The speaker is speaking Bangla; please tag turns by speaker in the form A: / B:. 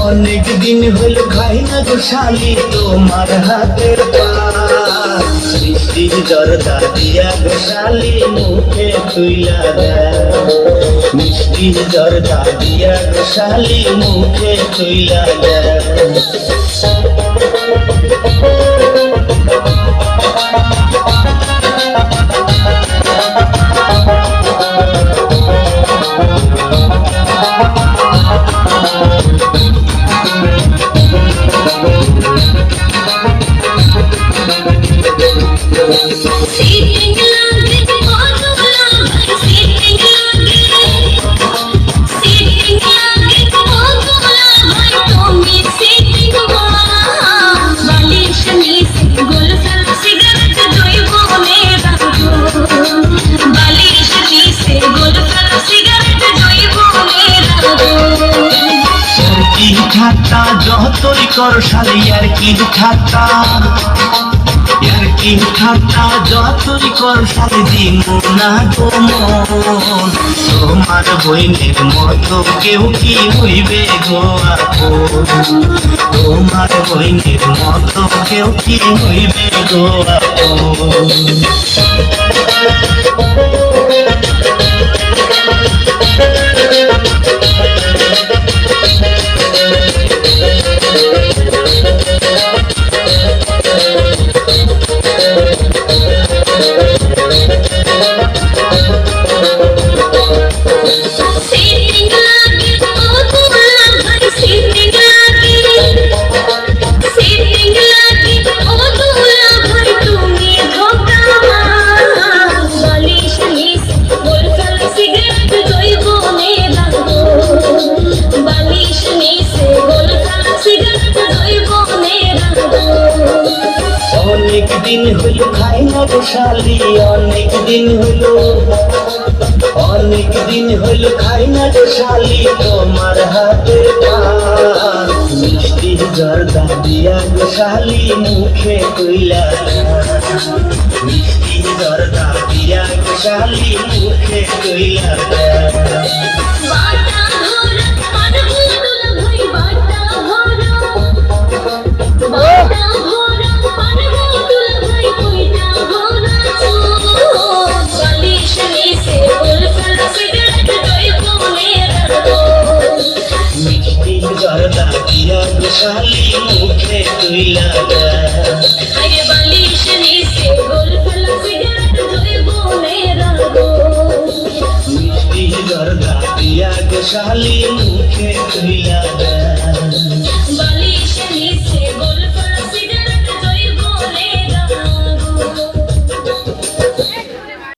A: অনেক দিন হলো খাই না গো শালি তোমার হাতের পান বৃষ্টির জর্দা দিয়া গো শালি মুখে তুইলা দেয় মিষ্টির জর্দা দিয়া গো শালি মুখে তুইলা দেয় ঠাট্টা যতই কর শালি আর কি ঠাট্টা যতই কর শালি দিন না তোমার বইনের মতো কেউ কি হইবে গো আপন তোমার বইনের মতো কেউ কি হইবে গো আপন অনেক দিন হলো খাই না গো শালি অনেক দিন হলো খাই না গো শালি তোমার হাতের পান মিষ্টির জর্দা দিয়া গো শালি মুখে তুইলা মিষ্টির জর্দা দিয়া গো শালি মুখে তুইলা জর্দা দিয়া গো শালি মুখে তুইলা আরে বালিশ নিচে গোল ফেলা সিগারেট ধইবো মেরা গো মিষ্টি জর্দা দিয়া গো শালি মুখে তুইলা